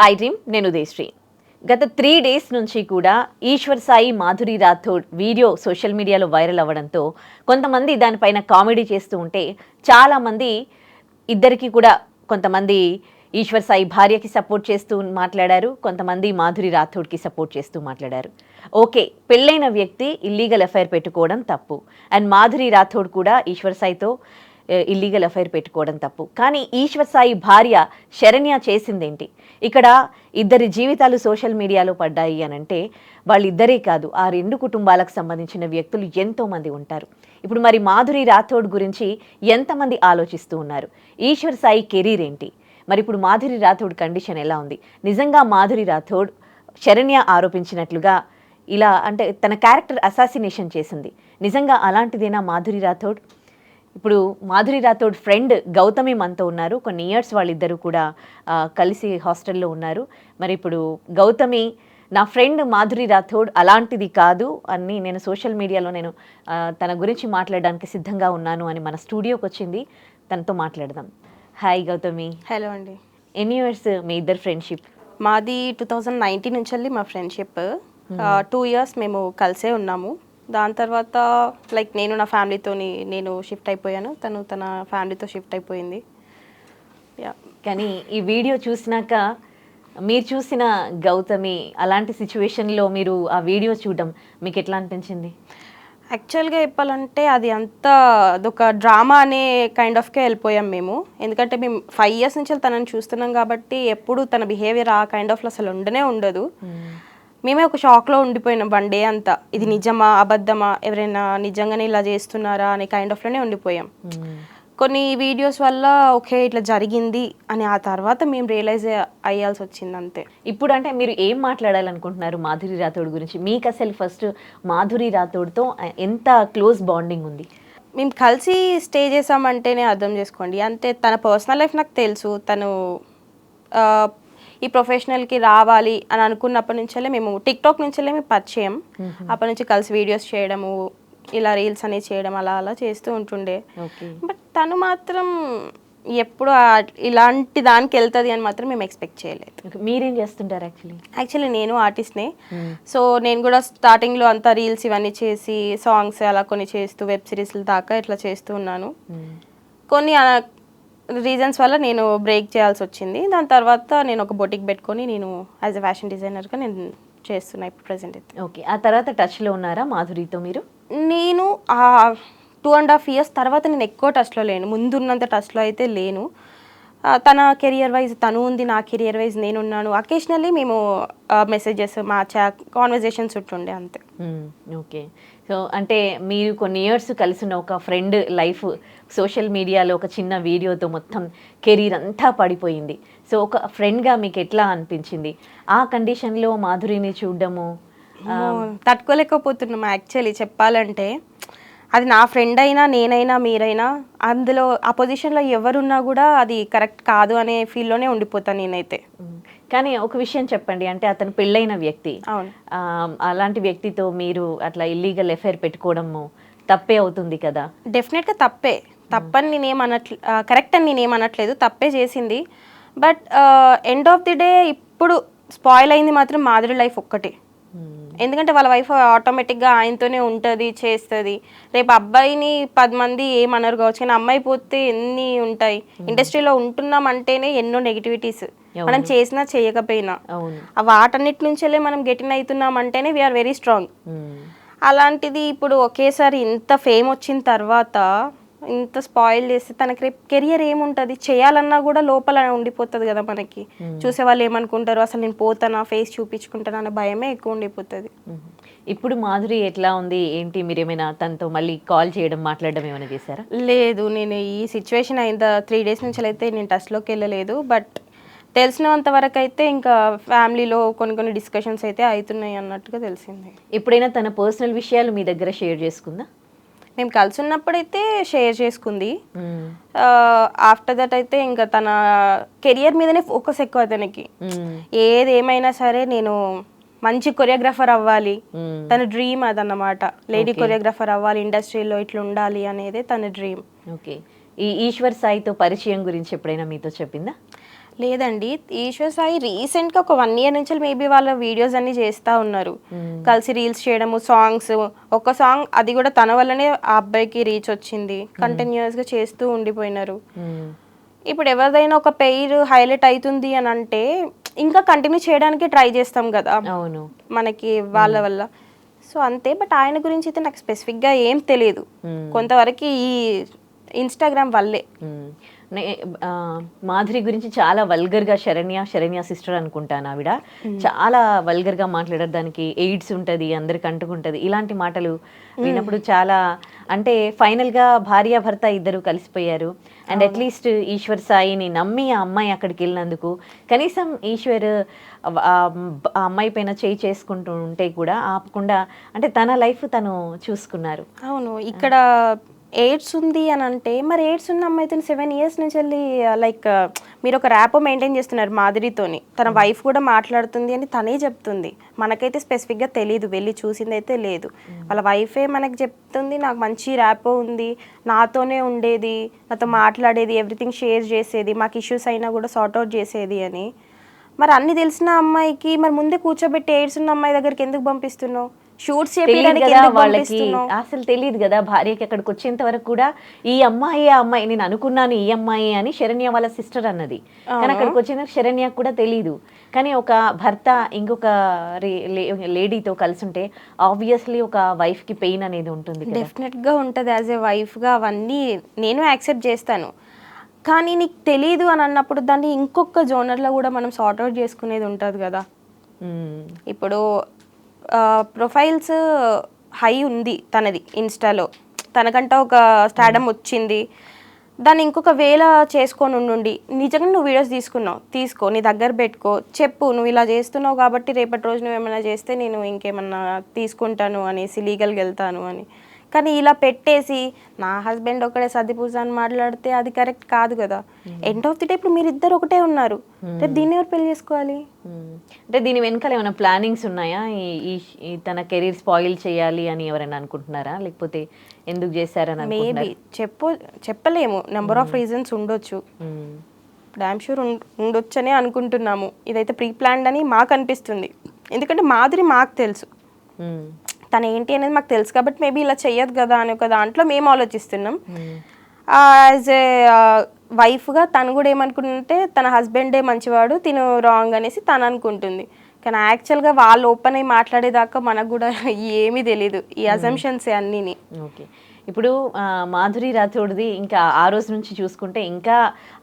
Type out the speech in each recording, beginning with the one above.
I dream నేను ఉదయశ్రీ. గత 3 days నుంచి కూడా ఈశ్వర్ సాయి మాధురి రాథోడ్ వీడియో సోషల్ మీడియాలో వైరల్ అవ్వడంతో కొంతమంది దానిపైన కామెడీ చేస్తూ ఉంటే చాలామంది ఇద్దరికి కూడా కొంతమంది ఈశ్వర్ సాయి భార్యకి సపోర్ట్ చేస్తూ మాట్లాడారు, కొంతమంది మాధురి రాథోడ్కి సపోర్ట్ చేస్తూ మాట్లాడారు. ఓకే, పెళ్ళైన వ్యక్తి ఇల్లీగల్ అఫైర్ పెట్టుకోవడం తప్పు, అండ్ మాధురి రాథోడ్ కూడా ఈశ్వర్ సాయితో ఇల్లీగల్ అఫైర్ పెట్టుకోవడం తప్పు. కానీ ఈశ్వర్ సాయి భార్య శరణ్య చేసిందేంటి? ఇక్కడ ఇద్దరి జీవితాలు సోషల్ మీడియాలో పడ్డాయి అని అంటే వాళ్ళిద్దరే కాదు, ఆ 2 కుటుంబాలకు సంబంధించిన వ్యక్తులు ఎంతోమంది ఉంటారు. ఇప్పుడు మరి మాధురి రాథోడ్ గురించి ఎంతమంది ఆలోచిస్తూ ఉన్నారు? ఈశ్వర్ సాయి కెరీర్ ఏంటి? మరి ఇప్పుడు మాధురి రాథోడ్ కండిషన్ ఎలా ఉంది? నిజంగా మాధురి రాథోడ్ శరణ్య ఆరోపించినట్లుగా ఇలా అంటే తన క్యారెక్టర్ అసాసినేషన్ చేసింది, నిజంగా అలాంటిదేనా మాధురి రాథోడ్? ఇప్పుడు మాధురి రాథోడ్ ఫ్రెండ్ గౌతమి మనతో ఉన్నారు. కొన్ని ఇయర్స్ వాళ్ళిద్దరూ కూడా కలిసి హాస్టల్లో ఉన్నారు. మరి ఇప్పుడు గౌతమి, నా ఫ్రెండ్ మాధురి రాథోడ్ అలాంటిది కాదు అని నేను సోషల్ మీడియాలో నేను తన గురించి మాట్లాడడానికి సిద్ధంగా ఉన్నాను అని మన స్టూడియోకి వచ్చింది. తనతో మాట్లాడదాం. హాయ్ గౌతమి. హలో అండి. ఎన్ని ఇయర్స్ మీ ఇద్దరు ఫ్రెండ్షిప్? మాది 2019 నుంచి వెళ్ళి మా ఫ్రెండ్షిప్. 2 ఇయర్స్ మేము కలిసే ఉన్నాము. దాని తర్వాత లైక్ నేను నా ఫ్యామిలీతో నేను షిఫ్ట్ అయిపోయాను, తను తన ఫ్యామిలీతో షిఫ్ట్ అయిపోయింది. కానీ ఈ వీడియో చూసినాక మీరు చూసిన గౌతమి అలాంటి సిచ్యువేషన్లో మీరు ఆ వీడియో చూడడం మీకు ఎట్లా అనిపించింది? యాక్చువల్గా చెప్పాలంటే అది అంతా అదొక డ్రామా అనే కైండ్ ఆఫ్కే వెళ్ళిపోయాం మేము. ఎందుకంటే మేము 5 ఇయర్స్ నుంచి తనని చూస్తున్నాం కాబట్టి ఎప్పుడు తన బిహేవియర్ ఆ కైండ్ ఆఫ్లో అసలు ఉండదు. మేమే ఒక షాక్లో ఉండిపోయినాం 1 డే అంతా. ఇది నిజమా అబద్ధమా, ఎవరైనా నిజంగానే ఇలా చేస్తున్నారా అనే కైండ్ ఆఫ్లోనే ఉండిపోయాం. కొన్ని వీడియోస్ వల్ల ఓకే ఇట్లా జరిగింది అని ఆ తర్వాత మేము రియలైజ్ అయ్యాల్సి వచ్చింది అంతే. ఇప్పుడు అంటే మీరు ఏం మాట్లాడాలనుకుంటున్నారు మాధురి రాథోడ్ గురించి? మీకు అసలు ఫస్ట్ మాధురి రాథోడ్తో ఎంత క్లోజ్ బాండింగ్ ఉంది? మేము కలిసి స్టే చేసామంటేనే అర్థం చేసుకోండి. అంటే తన పర్సనల్ లైఫ్ నాకు తెలుసు. తను ఈ ప్రొఫెషనల్కి రావాలి అని అనుకున్నప్పటి నుంచే మేము టిక్టాక్ నుంచే మేము పరిచయం. అప్పటి నుంచి కలిసి వీడియోస్ చేయడము, ఇలా రీల్స్ అనేది చేయడం అలా అలా చేస్తూ ఉంటుండే. బట్ తను మాత్రం ఎప్పుడు ఇలాంటి దానికి వెళ్తుంది అని మాత్రం మేము ఎక్స్పెక్ట్ చేయలేదు. మీరేం చేస్తుంటారు? యాక్చువల్లీ నేను ఆర్టిస్ట్నే. సో నేను కూడా స్టార్టింగ్లో అంతా రీల్స్ ఇవన్నీ చేసి సాంగ్స్ అలా కొన్ని చేస్తూ వెబ్ సిరీస్ల దాకా ఇట్లా చేస్తూ ఉన్నాను. కొన్ని రీజన్స్ వల్ల నేను బ్రేక్ చేయాల్సి వచ్చింది. దాని తర్వాత నేను ఒక బొటిక్ పెట్టుకొని నేను యాజ్ ఎ ఫ్యాషన్ డిజైనర్గా నేను చేస్తున్నా ఇప్పుడు ప్రెసెంట్ అయితే. ఓకే, ఆ తర్వాత టచ్లో ఉన్నారా మాధురితో మీరు? నేను 2.5 ఇయర్స్ తర్వాత నేను ఎక్కువ టచ్లో లేను, ముందున్నంత టచ్లో అయితే లేను. తన కెరియర్ వైజ్ తను ఉంది, నా కెరియర్ వైజ్ నేనున్నాను. అకేషనల్లీ మేము మెసేజెస్ మా కాన్వర్జేషన్స్ ఉంటుండే అంతే. ఓకే, సో అంటే మీరు కొన్ని ఇయర్స్ కలిసి ఉన్న ఒక ఫ్రెండ్ లైఫ్ సోషల్ మీడియాలో ఒక చిన్న వీడియోతో మొత్తం కెరీర్ అంతా పడిపోయింది. సో ఒక ఫ్రెండ్గా మీకు ఎట్లా అనిపించింది ఆ కండిషన్లో మాధురిని చూడడము? తట్టుకోలేకపోతున్నాము యాక్చువల్లీ చెప్పాలంటే. అది నా ఫ్రెండ్ అయినా నేనైనా మీరైనా అందులో ఆ పొజిషన్లో ఎవరున్నా కూడా అది కరెక్ట్ కాదు అనే ఫీల్లోనే ఉండిపోతాను నేనైతే. కానీ ఒక విషయం చెప్పండి, అంటే అతను పెళ్ళైన వ్యక్తి, అవును, అలాంటి వ్యక్తితో మీరు అట్లా ఇల్లీగల్ అఫైర్ పెట్టుకోవడము తప్పే అవుతుంది కదా? డెఫినెట్గా తప్పని నేనేమనట్లేదు, కరెక్ట్ అని నేనేమనట్లేదు, తప్పే చేసింది. But end of the day ఇప్పుడు స్పాయిల్ అయింది మాత్రం మాధురి లైఫ్ ఒక్కటే. ఎందుకంటే వాళ్ళ వైఫ్ ఆటోమేటిక్గా ఆయనతోనే ఉంటుంది, చేస్తుంది. రేపు అబ్బాయిని 10 మంది ఏమన్నారు కావచ్చు, కానీ అమ్మాయి పోతే ఎన్ని ఉంటాయి. ఇండస్ట్రీలో ఉంటున్నాం అంటేనే ఎన్నో నెగిటివిటీస్, మనం చేసినా చేయకపోయినా వాటన్నిటి నుంచెల్లే మనం గెటిన్ అవుతున్నాం అంటేనే వీఆర్ వెరీ స్ట్రాంగ్. అలాంటిది ఇప్పుడు ఒకేసారి ఇంత ఫేమ్ వచ్చిన తర్వాత ఇంత స్పాయిల్ చేస్తే తనకి రేపు కెరియర్ ఏముంటుంది? చేయాలన్నా కూడా లోపల ఉండిపోతుంది కదా మనకి. చూసే వాళ్ళు ఏమనుకుంటారు, అసలు నేను పోతానా, ఫేస్ చూపించుకుంటానా అనే భయమే ఎక్కువ ఉండిపోతుంది. ఇప్పుడు మాధురి ఎట్లా ఉంది ఏంటి? మీరు ఏమైనా తనతో మళ్ళీ కాల్ చేయడం మాట్లాడడం ఏమైనా చేశారా? లేదు, నేను ఈ సిచ్యువేషన్ అయిన 3 డేస్ నుంచి అయితే నేను టచ్లోకి వెళ్ళలేదు. బట్ తెలిసినంత వరకు అయితే ఇంకా ఫ్యామిలీలో కొన్ని డిస్కషన్స్ అయితే అవుతున్నాయి అన్నట్టుగా తెలిసింది. ఎప్పుడైనా తన పర్సనల్ విషయాలు మీ దగ్గర షేర్ చేసుకుందా? మేము కలిసి ఉన్నప్పుడైతే షేర్ చేసుకుంది. ఆఫ్టర్ దట్ అయితే ఇంకా తన కెరియర్ మీదనే ఫోకస్ ఎక్కువ తనకి. ఏది ఏమైనా సరే నేను మంచి కొరియోగ్రాఫర్ అవ్వాలి, తన డ్రీమ్ అదన్నమాట. లేడీ కొరియోగ్రాఫర్ అవ్వాలి, ఇండస్ట్రీలో ఇట్లా ఉండాలి అనేది తన డ్రీమ్. ఓకే, ఈ ఈశ్వర్ సాయితో పరిచయం గురించి ఎప్పుడైనా మీతో చెప్పిందా? లేదండి, ఈశ్వర్ సాయి రీసెంట్గా ఒక 1 year నుంచి మేబీ వాళ్ళ వీడియోస్ అన్ని చేస్తూ ఉన్నారు, కలిసి రీల్స్ చేయడము, సాంగ్స్. ఒక సాంగ్ అది కూడా తన వల్లనే ఆ అబ్బాయికి రీచ్ వచ్చింది, కంటిన్యూస్గా చేస్తూ ఉండిపోయినారు. ఇప్పుడు ఎవరిదైనా ఒక పెయిర్ హైలైట్ అవుతుంది అని అంటే ఇంకా కంటిన్యూ చేయడానికి ట్రై చేస్తాం కదా అవును, మనకి వాళ్ళ వల్ల. సో అంతే. బట్ ఆయన గురించి అయితే నాకు స్పెసిఫిక్గా ఏం తెలియదు, కొంతవరకు ఈ ఇన్స్టాగ్రామ్ వల్లే. మాధురి గురించి చాలా వల్గర్గా శరణ్య సిస్టర్ అనుకుంటాను ఆవిడ, చాలా వల్గర్గా మాట్లాడారు. దానికి ఎయిడ్స్ ఉంటుంది, అందరికి అంటుకుంటుంది, ఇలాంటి మాటలు విన్నప్పుడు చాలా, అంటే ఫైనల్గా భార్యాభర్త ఇద్దరు కలిసిపోయారు. అండ్ అట్లీస్ట్ ఈశ్వర్ సాయిని నమ్మి ఆ అమ్మాయి అక్కడికి వెళ్ళినందుకు కనీసం ఈశ్వర్ ఆ అమ్మాయి పైన చేయి చేసుకుంటూ ఉంటే కూడా ఆపకుండా, అంటే తన లైఫ్ తను చూసుకున్నారు. అవును, ఇక్కడ ఎయిడ్స్ ఉంది అని అంటే మరి ఎయిడ్స్ ఉన్న అమ్మాయితో 7 years నుంచి వెళ్ళి లైక్ మీరు ఒక ర్యాపో మెయింటైన్ చేస్తున్నారు మాధురితోని, తన వైఫ్ కూడా మాట్లాడుతుంది అని తనే చెప్తుంది. మనకైతే స్పెసిఫిక్గా తెలియదు, వెళ్ళి చూసింది అయితే లేదు. వాళ్ళ వైఫే మనకు చెప్తుంది, నాకు మంచి ర్యాపో ఉంది, నాతోనే ఉండేది, నాతో మాట్లాడేది, ఎవ్రీథింగ్ షేర్ చేసేది, మాకు ఇష్యూస్ అయినా కూడా సార్ట్అవుట్ చేసేది అని. మరి అన్ని తెలిసిన అమ్మాయికి మరి ముందే కూర్చోబెట్టి ఎయిడ్స్ ఉన్న అమ్మాయి దగ్గరికి ఎందుకు పంపిస్తున్నావు? షూట్స్ వాళ్ళకి అసలు తెలియదు కదా భార్యకి. అక్కడికి వచ్చేంత వరకు కూడా ఈ అమ్మాయి ఆ అమ్మాయి, నేను అనుకున్నాను ఈ అమ్మాయి అని శరణ్య వాళ్ళ సిస్టర్ అన్నది, కానీ అక్కడికి వచ్చిన శరణ్యకు కూడా తెలీదు. కానీ ఒక భర్త ఇంకొక లేడీతో కలిసి ఉంటే ఆబ్వియస్లీ ఒక వైఫ్ కి పెయిన్ అనేది ఉంటుంది, డెఫినెట్ గా ఉంటుంది. యాజ్ ఏ వైఫ్ గా అవన్నీ నేను యాక్సెప్ట్ చేస్తాను. కానీ నీకు తెలీదు అని అన్నప్పుడు దాన్ని ఇంకొక జోనర్లో కూడా మనం సార్ట్అవుట్ చేసుకునేది ఉంటుంది కదా. ఇప్పుడు ప్రొఫైల్స్ హై ఉంది తనది ఇన్స్టాలో, తనకంట ఒక స్టాడమ్ వచ్చింది, దాన్ని ఇంకొక వేళ చేసుకొని ఉండి నిజంగా నువ్వు వీడియోస్ తీసుకో, నీ దగ్గర పెట్టుకో, చెప్పు నువ్వు ఇలా చేస్తున్నావు కాబట్టి రేపటి రోజు నువ్వు ఏమైనా చేస్తే నేను ఇంకేమన్నా తీసుకుంటాను అనేసి లీగల్గా వెళ్తాను అని. కానీ ఇలా పెట్టేసి నా హస్బెండ్ ఒకడే సర్దిపూస అని మాట్లాడితే అది కరెక్ట్ కాదు కదా. ఎండ్ ఆఫ్ ది డే ఇప్పుడు మీరిద్దరు ఒకటే ఉన్నారు, దీన్ని ఎవరు పెళ్లి చేసుకోవాలి? అంటే దీని వెనకాల ఏమైనా ప్లానింగ్స్ ఉన్నాయా? ఈ తన కెరీర్ స్పాయిల్ చేయాలి అని ఎవరైనా అనుకుంటున్నారా, లేకపోతే ఎందుకు చేశారని? మేబీ చెప్పలేము, నెంబర్ ఆఫ్ రీజన్స్ ఉండొచ్చు, డామ్ షూర్ ఉండొచ్చనే అనుకుంటున్నాము. ఇదైతే ప్రీ ప్లాన్డ్ అని మాకు అనిపిస్తుంది, ఎందుకంటే మాధురి మాకు తెలుసు, తను ఏంటి అనేది మాకు తెలుసు కాబట్టి మేబీ ఇలా చెయ్యదు కదా అని ఒక దాంట్లో మేము ఆలోచిస్తున్నాం. యాజ్ ఏ వైఫ్గా తను కూడా ఏమనుకుంటుంటే తన హస్బెండే మంచివాడు, తిను రాంగ్ అనేసి తను అనుకుంటుంది. కానీ యాక్చువల్గా వాళ్ళు ఓపెన్ అయ్యి మాట్లాడేదాకా మనకు కూడా ఏమీ తెలీదు, ఈ అజంప్షన్స్ అన్నీని. ఓకే, ఇప్పుడు మాధురి రాథోడ్ది ఇంకా ఆ రోజు నుంచి చూసుకుంటే ఇంకా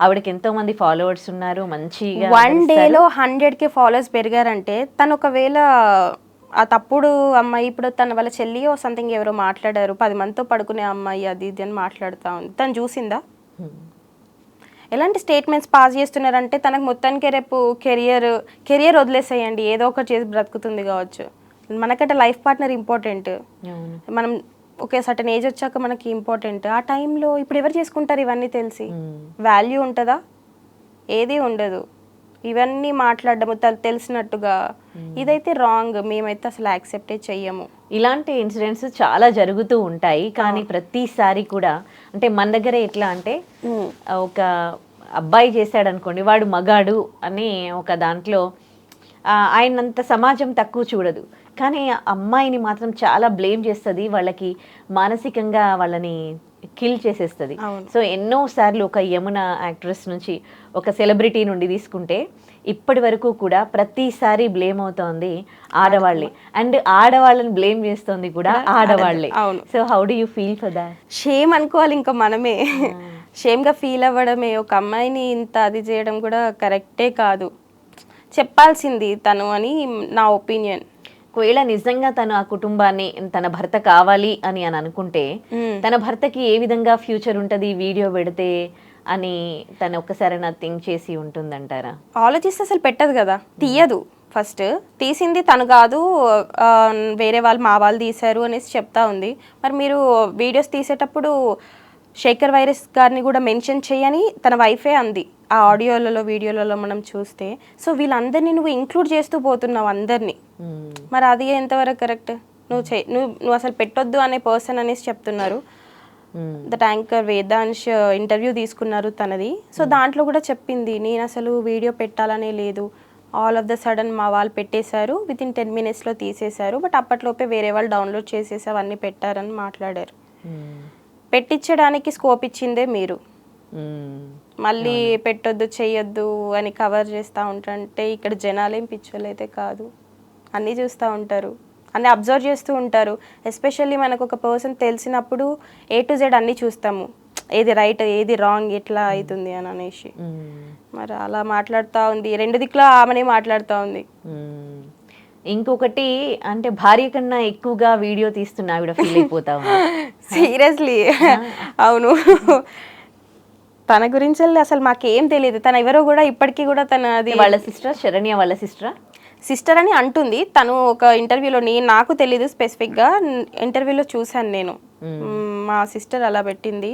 ఆవిడకి ఎంతో మంది ఫాలోవర్స్ ఉన్నారు, మంచిగా 1 dayలో 100K ఫాలోవర్స్ పెరిగారంటే తను ఒకవేళ ఆ తప్పుడు అమ్మాయి, ఇప్పుడు తన వాళ్ళ చెల్లియో సంథింగ్ ఎవరో మాట్లాడారు, 10 మందితో పడుకునే అమ్మాయి అది ఇది అని మాట్లాడుతూ ఉంది, తను చూసిందా? ఎలాంటి స్టేట్మెంట్స్ పాస్ చేస్తున్నారంటే తనకు మొత్తానికి రేపు కెరియర్ వదిలేసేయండి, ఏదో ఒకటి చేసి బ్రతుకుతుంది కావచ్చు. మనకంటే లైఫ్ పార్ట్నర్ ఇంపార్టెంట్, మనం ఒకే సర్టన్ ఏజ్ వచ్చాక మనకి ఇంపార్టెంట్. ఆ టైంలో ఇప్పుడు ఎవరు చేసుకుంటారు ఇవన్నీ తెలిసి? వాల్యూ ఉంటుందా? ఏది ఉండదు. ఇవన్నీ మాట్లాడడము తెలిసినట్టుగా, ఇదైతే రాంగ్, మేమైతే అసలు యాక్సెప్టే చెయ్యము. ఇలాంటి ఇన్సిడెంట్స్ చాలా జరుగుతూ ఉంటాయి, కానీ ప్రతిసారి కూడా అంటే మన దగ్గర ఎట్లా అంటే ఒక అబ్బాయి చేశాడు అనుకోండి, వాడు మగాడు అని ఒక దాంట్లో ఆయనంత సమాజం తక్కువ చూడదు, కానీ అమ్మాయిని మాత్రం చాలా బ్లేమ్ చేస్తుంది, వాళ్ళకి మానసికంగా వాళ్ళని కిల్ చేసేస్తుంది. సో ఎన్నోసార్లు ఒక యమున యాక్ట్రెస్ నుంచి, ఒక సెలబ్రిటీ నుండి తీసుకుంటే ఇప్పటి వరకు కూడా ప్రతిసారి బ్లేమ్ అవుతోంది ఆడవాళ్ళే, అండ్ ఆడవాళ్ళని బ్లేమ్ చేస్తుంది కూడా ఆడవాళ్ళే. So how do you feel for that? Shame అనుకోవాలి ఇంకా మనమే, షేమ్గా ఫీల్ అవ్వడమే. ఒక అమ్మాయిని ఇంత అది చేయడం కూడా కరెక్టే కాదు, చెప్పాల్సింది తను అని నా ఒపీనియన్. ఒకవేళ నిజంగా తను ఆ కుటుంబాన్ని తన భర్త కావాలి అని అనుకుంటే తన భర్తకి ఏ విధంగా ఫ్యూచర్ ఉంటుంది వీడియో పెడితే అని తను ఒక్కసారి థింక్ చేసి ఉంటుందంటారా? ఆలోచిస్తే అసలు పెట్టదు కదా, తీయదు. ఫస్ట్ తీసింది తను కాదు, వేరే వాళ్ళు మా వాళ్ళు తీశారు అనేసి చెప్తా ఉంది. మరి మీరు వీడియోస్ తీసేటప్పుడు శేఖర్ వైరస్ గారిని కూడా మెన్షన్ చేయని తన వైఫే అంది ఆ ఆడియోలలో వీడియోలలో మనం చూస్తే. సో వీళ్ళందరినీ నువ్వు ఇంక్లూడ్ చేస్తూ పోతున్నావు అందరినీ, మరి అది ఎంతవరకు కరెక్ట్? నువ్వు అసలు పెట్టొద్దు అనే పర్సన్ అనేసి చెప్తున్నారు. దట్ యాంకర్ వేదాంశ్ ఇంటర్వ్యూ తీసుకున్నారు తనది. సో దాంట్లో కూడా చెప్పింది, నేను అసలు వీడియో పెట్టాలనే లేదు, ఆల్ ఆఫ్ ద సడన్ మా వాళ్ళు పెట్టేశారు, విత్ ఇన్ 10 minutesలో తీసేశారు, బట్ అప్పట్లోపే వేరే వాళ్ళు డౌన్లోడ్ చేసేసి అవన్నీ పెట్టారని మాట్లాడారు. పెట్టించడానికి స్కోప్ ఇచ్చిందే మీరు, మళ్ళీ పెట్టొద్దు చెయ్యొద్దు అని కవర్ చేస్తూ ఉంటారంటే ఇక్కడ జనాలేం పిచ్చోళ్ళు అయితే కాదు, అన్నీ చూస్తూ ఉంటారు, అన్నీ అబ్జర్వ్ చేస్తూ ఉంటారు. ఎస్పెషల్లీ మనకు ఒక పర్సన్ తెలిసినప్పుడు A to Z అన్నీ చూస్తాము, ఏది రైట్ ఏది రాంగ్ ఎట్లా అవుతుంది అని అనేసి. మరి అలా మాట్లాడుతూ ఉంది, రెండు దిక్కులో ఆమెనే మాట్లాడుతూ ఉంది. ఇంకొకటి అంటే భార్య కన్నా ఎక్కువగా వీడియో తీస్తున్నా ఆవిడ ఫీల్ అయిపోతా ఉంది. సీరియస్లీ అవును. తన గురించి అసలు మాకేం తెలియదు, తన ఎవరో కూడా ఇప్పటికీ కూడా తనది వాళ్ళ సిస్టర్, శరణ్య వాళ్ళ సిస్టర్ అని అంటుంది తను ఒక ఇంటర్వ్యూలో. నాకు తెలీదు స్పెసిఫిక్గా, ఇంటర్వ్యూలో చూశాను నేను, మా సిస్టర్ అలా పెట్టింది,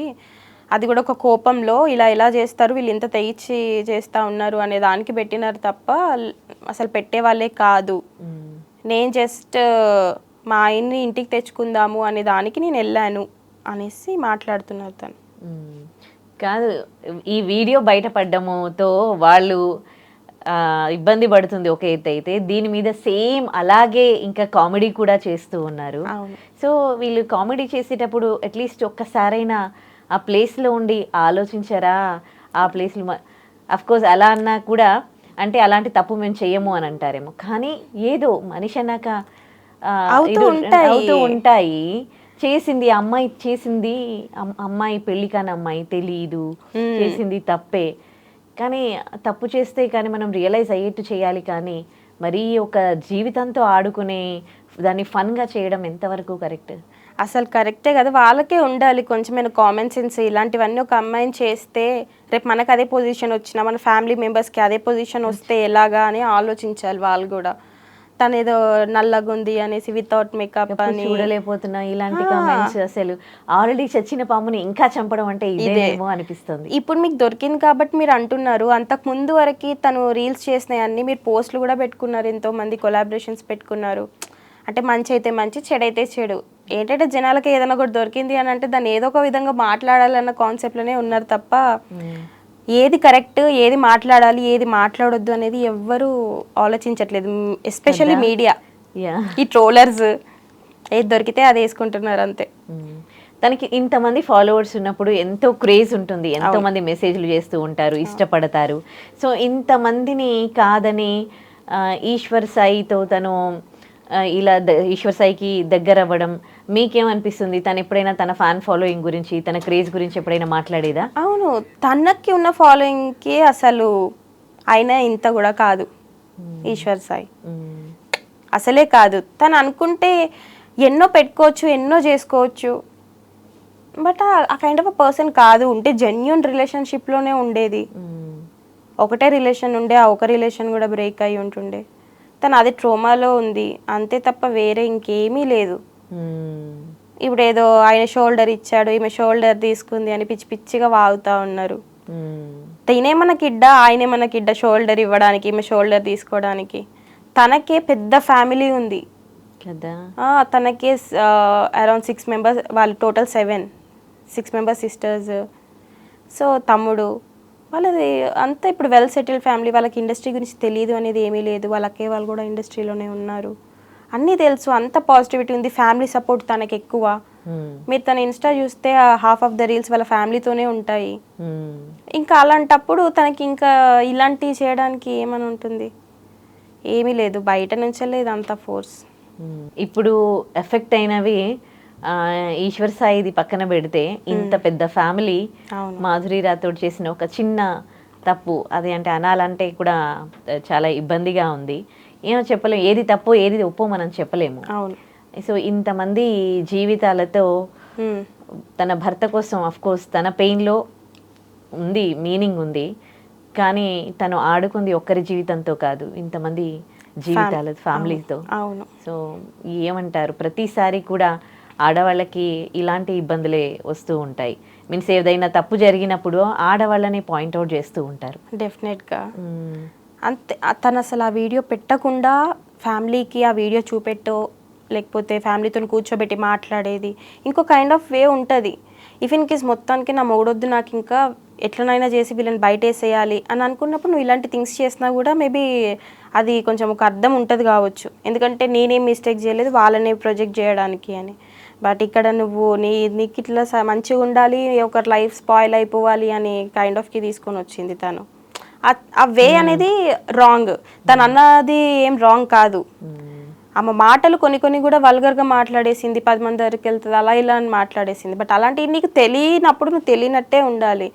అది కూడా ఒక కోపంలో ఇలా ఎలా చేస్తారు వీళ్ళు ఇంత తెగించి చేస్తూ ఉన్నారు అనే దానికి పెట్టినారు తప్ప అసలు పెట్టే వాళ్ళే కాదు, నేను జస్ట్ మా ఆయన్ని ఇంటికి తెచ్చుకుందాము అనే దానికి నేను వెళ్ళాను అనేసి మాట్లాడుతున్నారు తను. కాదు, ఈ వీడియో బయటపడ్డముతో వాళ్ళు ఇబ్బంది పడుతుంది ఒక ఎత్తు అయితే, దీని మీద సేమ్ అలాగే ఇంకా కామెడీ కూడా చేస్తూ ఉన్నారు. సో వీళ్ళు కామెడీ చేసేటప్పుడు అట్లీస్ట్ ఒక్కసారైనా ఆ ప్లేస్లో ఉండి ఆలోచించారా? ఆ ప్లేస్లో అఫ్కోర్స్ అలా అన్నా కూడా అంటే అలాంటి తప్పు మేము చెయ్యము అని అంటారేమో, కానీ ఏదో మనిషి అన్నాక అవుతూ ఉంటాయి. చేసింది అమ్మాయి, చేసింది అమ్మాయి, పెళ్లి కాని అమ్మాయి, తెలీదు, చేసింది తప్పే, కానీ తప్పు చేస్తే కానీ మనం రియలైజ్ అయ్యేట్టు చేయాలి, కానీ మరీ ఒక జీవితంతో ఆడుకునే దాన్ని ఫన్గా చేయడం ఎంతవరకు కరెక్ట్? అసలు కరెక్టే కదా, వాళ్ళకే ఉండాలి కొంచెమైనా కామన్ సెన్స్. ఇలాంటివన్నీ ఒక అమ్మాయిని చేస్తే రేపు మనకు అదే పొజిషన్ వచ్చినా, మన ఫ్యామిలీ మెంబర్స్కి అదే పొజిషన్ వస్తే ఎలాగా అని ఆలోచించాలి వాళ్ళు కూడా. తను ఏదో నల్లగా ఉంది అనేసి వితౌట్ మేకప్ అని చూడలేకపోతున్నా ఇలాంటి కామెంట్స్. అసలు ఆల్రెడీ చచ్చిన పాముని ఇంకా చంపడం అంటే ఇదేమో అనిపిస్తుంది. ఇప్పుడు మీకు దొరికింది కాబట్టి మీరు అంటున్నారు, అంతకు ముందు వరకు తను రీల్స్ చేసినాయి అన్ని మీరు పోస్టులు కూడా పెట్టుకున్నారు, ఎంతో మంది కొలాబరేషన్స్ పెట్టుకున్నారు. అంటే మంచి అయితే మంచి, చెడు అయితే చెడు. ఏంటంటే జనాలకి ఏదైనా ఒకటి దొరికింది అని అంటే దాన్ని ఏదో ఒక విధంగా మాట్లాడాలన్న కాన్సెప్ట్లోనే ఉన్నారు తప్ప ఏది కరెక్ట్, ఏది మాట్లాడాలి, ఏది మాట్లాడొద్దు అనేది ఎవ్వరూ ఆలోచించట్లేదు. ఎస్పెషల్లీ మీడియా, ఈ ట్రోలర్స్ ఏది దొరికితే అది వేసుకుంటున్నారు అంతే. తనకి ఇంతమంది ఫాలోవర్స్ ఉన్నప్పుడు ఎంతో క్రేజ్ ఉంటుంది, ఎంతో మంది మెసేజ్లు చేస్తూ ఉంటారు, ఇష్టపడతారు. సో ఇంతమందిని కాదని ఈశ్వర్ సాయితో తను ఇలా ఈశ్వర్ సాయికి దగ్గర అవ్వడం మీకేమనిపిస్తుంది? తను ఎప్పుడైనా తన ఫ్యాన్ ఫాలోయింగ్ గురించి, తన క్రేజ్ గురించి ఎప్పుడైనా మాట్లాడేదా? అవును, తనకి ఉన్న ఫాలోయింగ్కి అసలు ఆయన ఇంత కూడా కాదు ఈశ్వర్ సాయి, అసలే కాదు. తను అనుకుంటే ఎన్నో పెట్టుకోవచ్చు, ఎన్నో చేసుకోవచ్చు, బట్ ఆ కైండ్ ఆఫ్ అ పర్సన్ కాదు. ఉంటే జెన్యూన్ రిలేషన్షిప్లోనే ఉండేది, ఒకటే రిలేషన్ ఉండే, ఆ ఒక రిలేషన్ కూడా బ్రేక్ అయ్యి ఉంటుండే. తను అది ట్రోమాలో ఉంది అంతే తప్ప వేరే ఇంకేమీ లేదు. ఇప్పుడు ఏదో ఆయన షోల్డర్ ఇచ్చాడు, ఈమె షోల్డర్ తీసుకుంది అని పిచ్చి పిచ్చిగా వాగుతూ ఉన్నారు. తినేమన్నా కిడ్డా, ఆయనేమన్నా కిడ్డా షోల్డర్ ఇవ్వడానికి, ఈమె షోల్డర్ తీసుకోవడానికి? తనకే పెద్ద ఫ్యామిలీ ఉంది కదా, తనకే అరౌండ్ 6 members, వాళ్ళు టోటల్ 6 members సిస్టర్స్, సో తమ్ముడు వాళ్ళది అంతా ఇప్పుడు వెల్ సెటిల్డ్ ఫ్యామిలీ. వాళ్ళకి ఇండస్ట్రీ గురించి తెలియదు అనేది ఏమీ లేదు, వాళ్ళ అక్కే వాళ్ళు కూడా ఇండస్ట్రీలోనే ఉన్నారు, అన్నీ తెలుసు, అంత పాజిటివిటీ ఉంది, ఫ్యామిలీ సపోర్ట్ తనకి ఎక్కువ. మీరు తన ఇన్స్టా చూస్తే హాఫ్ ఆఫ్ ద రీల్స్ వాళ్ళ ఫ్యామిలీతోనే ఉంటాయి. ఇంకా అలాంటప్పుడు తనకి ఇంకా ఇలాంటివి చేయడానికి ఏమని ఉంటుంది? ఏమీ లేదు, బయట నుంచే లేదు అంత ఫోర్స్. ఇప్పుడు ఎఫెక్ట్ అయినవి ఈశ్వర్ సాయిది పక్కన పెడితే, ఇంత పెద్ద ఫ్యామిలీ మాధురి రాథోడ్ చేసిన ఒక చిన్న తప్పు, అది అంటే అనాలంటే కూడా చాలా ఇబ్బందిగా ఉంది. ఏమో చెప్పలేము, ఏది తప్పో ఏది ఒప్పో మనం చెప్పలేము. సో ఇంతమంది జీవితాలతో తన భర్త కోసం అఫ్కోర్స్ తన పెయిన్లో ఉంది, మీనింగ్ ఉంది, కానీ తను ఆడుకుంది ఒక్కరి జీవితంతో కాదు, ఇంతమంది జీవితాల ఫ్యామిలీతో. సో ఏమంటారు, ప్రతిసారి కూడా ఆడవాళ్ళకి ఇలాంటి ఇబ్బందులే వస్తూ ఉంటాయి. మీన్స్ ఏదైనా తప్పు జరిగినప్పుడు ఆడవాళ్ళని పాయింట్అవుట్ చేస్తూ ఉంటారు. డెఫినెట్గా అంతే. తను అసలు ఆ వీడియో పెట్టకుండా ఫ్యామిలీకి ఆ వీడియో చూపెట్టో లేకపోతే ఫ్యామిలీతో కూర్చోబెట్టి మాట్లాడేది ఇంకో కైండ్ ఆఫ్ వే ఉంటుంది. ఇఫ్ ఇన్ కేస్ మొత్తానికి నా మొగుడొద్దు, నాకు ఇంకా ఎట్లనైనా చేసి వీళ్ళని బయట వేసేయాలి అని అనుకున్నప్పుడు నువ్వు ఇలాంటి థింగ్స్ చేసినా కూడా మేబీ అది కొంచెం ఒక అర్థం ఉంటుంది కావచ్చు. ఎందుకంటే నేనేం మిస్టేక్ చేయలేదు వాళ్ళనే ప్రొజెక్ట్ చేయడానికి అని. బట్ ఇక్కడ నువ్వు నీకు ఇట్లా మంచిగా ఉండాలి, ఒకరి లైఫ్ స్పాయిల్ అయిపోవాలి అని కైండ్ ఆఫ్కి తీసుకొని వచ్చింది తను. ఆ వే అనేది రాంగ్. తను అన్నది ఏం రాంగ్ కాదు. ఆమె మాటలు కొన్ని కూడా వల్గర్గా మాట్లాడేసింది, 10 మంది దగ్గరికి వెళ్తుంది అలా ఇలా అని మాట్లాడేసింది. బట్ అలాంటివి నీకు తెలియనప్పుడు నువ్వు తెలియనట్టే ఉండాలి.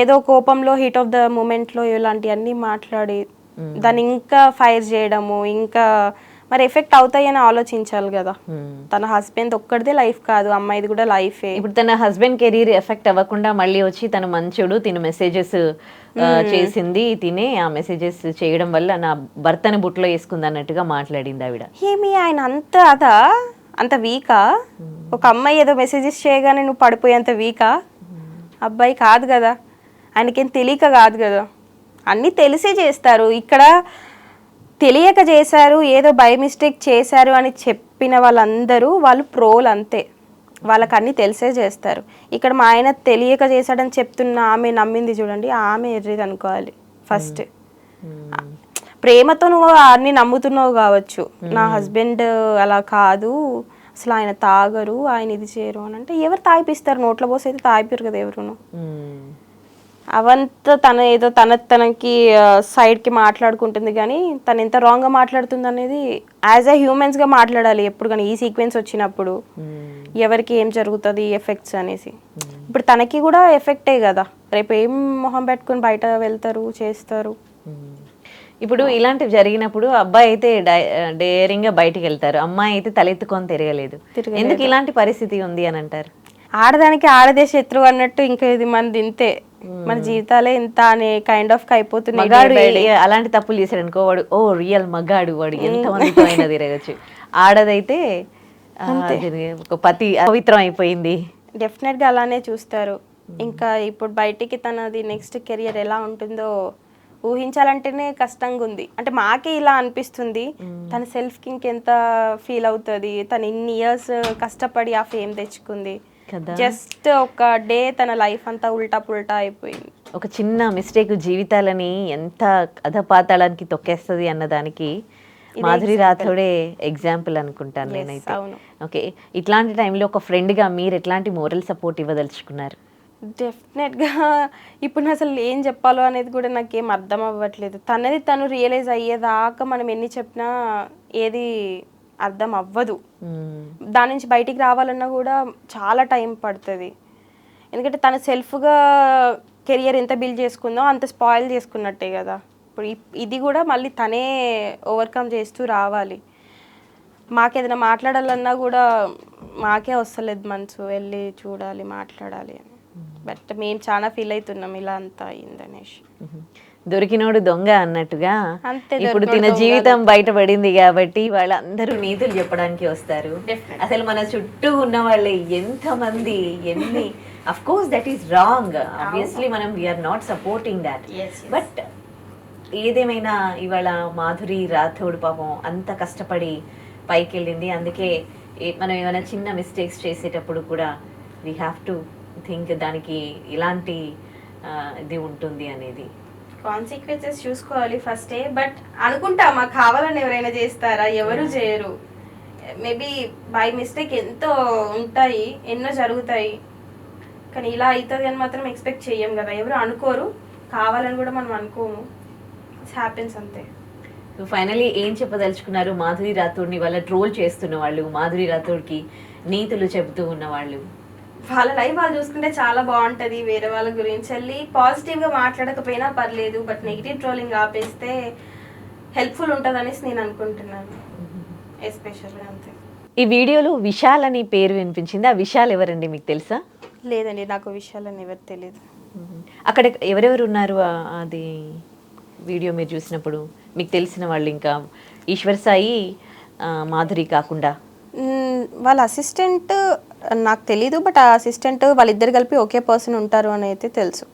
ఏదో కోపంలో హీట్ ఆఫ్ ద మూమెంట్లో ఇలాంటివన్నీ మాట్లాడి దాన్ని ఇంకా ఫైర్ చేయడము, ఇంకా మరి ఎఫెక్ట్ అవుతాయని ఆలోచించాలి కదా. తన హస్బెండ్ ఒక్కడిదే లైఫ్ కాదు, అమ్మాయిది కూడా లైఫే. ఇప్పుడు తన హస్బెండ్ కెరీర్ ఎఫెక్ట్ అవ్వకుండా మళ్ళీ వచ్చి తను మంచోడు, తిను మెసేజెస్ చేసింది, తినే ఆ మెసేజెస్ చేయడం వల్ల నా భర్తని బుట్లో వేసుకుంది అన్నట్టుగా మాట్లాడింది ఆవిడ. ఏమి ఆయన అంత వీకా? ఒక అమ్మాయి ఏదో మెసేజెస్ చేయగానే నువ్వు పడిపోయేంత వీకా? అబ్బాయి కాదు కదా, ఆయనకేం తెలియక కాదు కదా, అన్నీ తెలిసే చేస్తారు. ఇక్కడ తెలియక చేశారు, ఏదో బై మిస్టేక్ చేశారు అని చెప్పిన వాళ్ళు ప్రోలు అంతే, వాళ్ళకి అన్నీ తెలిసే చేస్తారు. ఇక్కడ మా ఆయన తెలియక చేశాడని చెప్తున్న ఆమె నమ్మింది చూడండి, ఆమె ఎర్రిది అనుకోవాలి ఫస్ట్. ప్రేమతో నువ్వు అన్ని నమ్ముతున్నావు కావచ్చు, నా హస్బెండ్ అలా కాదు, అసలు ఆయన తాగరు, ఆయన ఇది చేయరు అని అంటే ఎవరు తాగిపిస్తారు? నోట్లో పోసి అయితే తాగిపోయారు కదా ఎవరును. అవంతా తనకి సైడ్కి మాట్లాడుకుంటుంది, కానీ తను ఎంత రాంగ్గా మాట్లాడుతుంది అనేది యాజ్ ఎ హ్యూమన్స్గా మాట్లాడాలి ఎప్పుడు కానీ. ఈ సీక్వెన్స్ వచ్చినప్పుడు ఎవరికి ఏం జరుగుతుంది ఎఫెక్ట్స్ అనేసి. ఇప్పుడు తనకి కూడా ఎఫెక్టే కదా, రేపు ఏం మొహం పెట్టుకుని బయట వెళ్తారు చేస్తారు. ఇప్పుడు ఇలాంటివి జరిగినప్పుడు అబ్బాయి అయితే డేరింగ్గా బయటికి వెళ్తారు, అమ్మాయి అయితే తలెత్తుకొని తిరగలేదు. ఎందుకు ఇలాంటి పరిస్థితి ఉంది అని అంటారు? ఆడదానికి ఆడదే శత్రువు అన్నట్టు ఇంకా ఇది మనది ఇంతే, మన జీవితాలే ఇంత అనే కైండ్ ఆఫ్ అయిపోతుంది. మగాడు అలాంటి తప్పులు చేశాడు అనుకో, వాడు ఓ రియల్ మగాడు, వాడు ఎంత మందితో అయినా తిరగచ్చు. ఆడదైతే ఒక పతి పవిత్రం అయిపోయింది. డెఫినెట్గా అలానే చూస్తారు. ఇంకా ఇప్పుడు బయటికి తనది నెక్స్ట్ కెరియర్ ఎలా ఉంటుందో ఊహించాలంటేనే కష్టంగా ఉంది. అంటే మాకే ఇలా అనిపిస్తుంది, తన సెల్ఫ్కి ఇంకెంత ఫీల్ అవుతుంది. తను ఇన్ని ఇయర్స్ కష్టపడి ఆ ఫేమ్ తెచ్చుకుంది, జస్ట్ ఒక డే తన లైఫ్ అంతా ఉల్టా పుల్టా అయిపోయింది. ఒక చిన్న మిస్టేక్ జీవితాలని ఎంత అధపాతాళానికి తొక్కేస్తుంది అన్నదానికి మాధురి రాథోడే ఎగ్జాంపుల్ అనుకుంటాను నేనైతే. ఓకే, ఇట్లాంటి టైంలో ఒక ఫ్రెండ్గా మీరు ఎట్లాంటి మోరల్ సపోర్ట్ ఇవ్వదలుచుకున్నారు? డెఫినెట్గా ఇప్పుడు అసలు ఏం చెప్పాలో అనేది కూడా నాకేం అర్థం అవ్వట్లేదు. తనది తను రియలైజ్ అయ్యేదాకా మనం ఎన్ని చెప్పినా ఏది అర్థం అవ్వదు. దాని నుంచి బయటికి రావాలన్నా కూడా చాలా టైం పడుతుంది. ఎందుకంటే తను సెల్ఫ్గా కెరియర్ ఎంత బిల్డ్ చేసుకుందో అంత స్పాయిల్ చేసుకున్నట్టే కదా. ఇప్పుడు ఇది కూడా మళ్ళీ తనే ఓవర్కమ్ చేస్తూ రావాలి. మాకేదైనా మాట్లాడాలన్నా కూడా మాకే వస్తలేదు మనసు, వెళ్ళి చూడాలి మాట్లాడాలి అని. బట్ మేము చాలా ఫీల్ అవుతున్నాం ఇలా అంతా అయిందనేసి. దొరికినోడు దొంగ అన్నట్టుగా ఇప్పుడు తిన జీవితం బయటపడింది కాబట్టి వాళ్ళందరూ నీతులు చెప్పడానికి వస్తారు. అసలు మన చుట్టూ ఉన్న వాళ్ళే ఎంతమంది ఎన్ని, of course that is wrong, obviously మనం we're not supporting that. But ఏదేమైనా ఇవాళ మాధురి రాథోడ్ పాపం అంత కష్టపడి పైకి వెళ్ళింది. అందుకే మనం ఏమైనా చిన్న మిస్టేక్స్ చేసేటప్పుడు కూడా వీ హ్యావ్ టు థింక్ దానికి ఇలాంటి ఇది ఉంటుంది అనేది. కాన్సిక్వెన్సెస్ చూసుకోవాలి ఫస్టే. బట్ అనుకుంటా మాకు కావాలని ఎవరైనా చేస్తారా? ఎవరు చేయరు. మేబీ బై మిస్టేక్ ఎంతో ఉంటాయి, ఎన్నో జరుగుతాయి, కానీ ఇలా అవుతుంది అని మాత్రం ఎక్స్పెక్ట్ చెయ్యం కదా. ఎవరు అనుకోరు, కావాలని కూడా మనం అనుకోము. ఇట్స్ హ్యాపెన్స్ అంతే. ఫైనలీ ఏం చెప్పదలుచుకున్నారు మాధురి రాథోడ్ని వాళ్ళ ట్రోల్ చేస్తున్న వాళ్ళు, మాధురి రాథోడ్కి నీతులు చెబుతూ ఉన్న వాళ్ళు? వాళ్ళ లైఫ్ వాళ్ళు చూసుకుంటే చాలా బాగుంటుంది. వేరే వాళ్ళ గురించి వెళ్ళి పాజిటివ్గా మాట్లాడకపోయినా పర్లేదు, బట్ నెగిటివ్ ట్రోలింగ్ ఆపేస్తే హెల్ప్ఫుల్ ఉంటుంది అనేసి నేను అనుకుంటున్నాను, ఎస్పెషల్గా అంతే. ఈ వీడియోలో విశాల్ అని పేరు వినిపించింది, ఆ విశాల్ ఎవరండి మీకు తెలుసా? లేదండి, నాకు విషయాలని ఎవరు తెలియదు. అక్కడ ఎవరెవరు ఉన్నారు అది వీడియో మీరు చూసినప్పుడు మీకు తెలిసిన వాళ్ళు? ఇంకా ఈశ్వర్ సాయి మాధురి కాకుండా వాళ్ళ అసిస్టెంట్ నాకు తెలీదు, బట్ ఆ అసిస్టెంట్ వాళ్ళిద్దరు కలిపి ఒకే పర్సన్ ఉంటారు అని అయితే తెలుసు.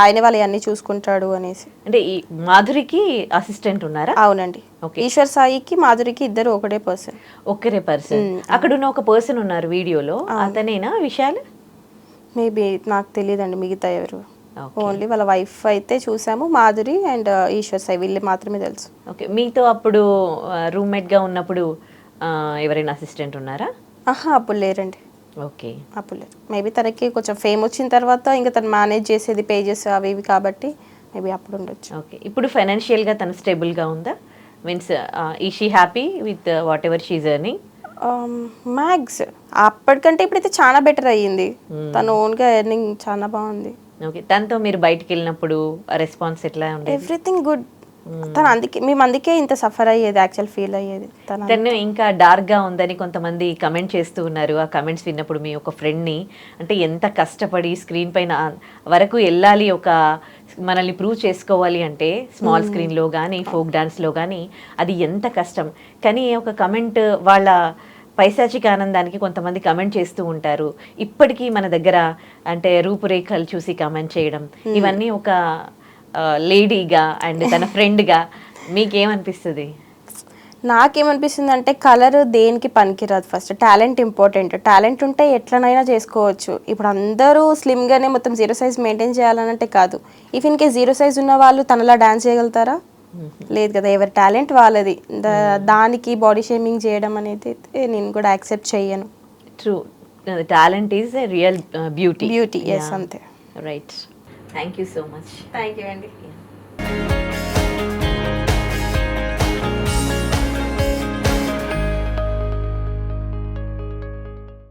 ఆయన వాళ్ళు అన్ని చూసుకుంటాడు అనేసి. అంటే ఈ మాధురికి అసిస్టెంట్ ఉన్నారా? అవునండి, ఈశ్వర్ సాయికి మాధురికి ఇద్దరు ఒకటే పర్సన్. ఒక్కరే పర్సన్. అక్కడ ఉన్న ఒక పర్సన్ ఉన్నారు వీడియోలో, అతనేనా విశాల్? మేబీ నాకు తెలియదండి మిగతా ఎవరు, ఓకే ఓన్లీ వాళ్ళ వైఫ్ అయితే చూసాము, మాధురి అండ్ ఈశ్వర్ సాయి వీళ్ళు మాత్రమే తెలుసు. ఓకే మీతో అప్పుడు రూమ్మేట్గా ఉన్నప్పుడు ఎవరైనా అసిస్టెంట్ ఉన్నారా? ఆహా అప్పుడు లేరండి, ఓకే అప్పుడు లేరు. మేబీ తనకి కొంచెం ఫేమ్ వచ్చిన తర్వాత ఇంకా తను మేనేజ్ చేసేది పేజెస్ అవి ఇవి కాబట్టి మేబీ అప్పుడు ఉండొచ్చు. ఓకే ఇప్పుడు ఫైనాన్షియల్గా తను స్టేబుల్గా ఉందా? మీన్స్ ఈ she happy with whatever she's earning? మ్యాక్స్ అప్పటికంటే ఇప్పుడైతే చాలా బెటర్ అయ్యింది, తను ఓన్గా ఎర్నింగ్ చాలా బాగుంది. ఓకే తనతో మీరు బయటికి వెళ్ళినప్పుడు రెస్పాన్స్ ఎట్లా ఉండేది? Everything good. తను మేము అందుకే ఇంత సఫర్ అయ్యేది, యాక్చువల్ ఫీల్ అయ్యేది తను ఇంకా డార్క్గా ఉందని కొంతమంది కమెంట్ చేస్తూ ఉన్నారు. ఆ కమెంట్స్ విన్నప్పుడు మీ ఒక ఫ్రెండ్ని అంటే ఎంత కష్టపడి స్క్రీన్ పైన వరకు వెళ్ళాలి, ఒక మనల్ని ప్రూవ్ చేసుకోవాలి అంటే స్మాల్ స్క్రీన్లో కానీ ఫోక్ డాన్స్లో కానీ అది ఎంత కష్టం. కానీ ఒక కమెంట్ వాళ్ళ పైశాచిక ఆనందానికి కొంతమంది కమెంట్ చేస్తూ ఉంటారు. ఇప్పటికీ మన దగ్గర అంటే రూపురేఖలు చూసి కమెంట్ చేయడం ఇవన్నీ ఒక లేడీగా అండ్ తన ఫ్రెండ్గా మీకేమనిపిస్తుంది? నాకేమనిపిస్తుంది అంటే కలర్ దేనికి పనికిరాదు, ఫస్ట్ టాలెంట్ ఇంపార్టెంట్. టాలెంట్ ఉంటే ఎట్లనైనా చేసుకోవచ్చు. ఇప్పుడు అందరూ స్లిమ్గానే మొత్తం 0 సైజ్ మెయింటైన్ చేయాలనంటే కాదు. ఇఫ్ ఇన్ కేస్ 0 సైజ్ ఉన్న వాళ్ళు తనలా డాన్స్ చేయగలుగుతారా? లేదు కదా, ఎవరి టాలెంట్ వాళ్ళది. దానికి బాడీ షేమింగ్ చేయడం అనేది అయితే నేను కూడా యాక్సెప్ట్ చెయ్యను. True, talent is a real beauty. Beauty is అంతే. Right, thank you so much. Thank you అండి.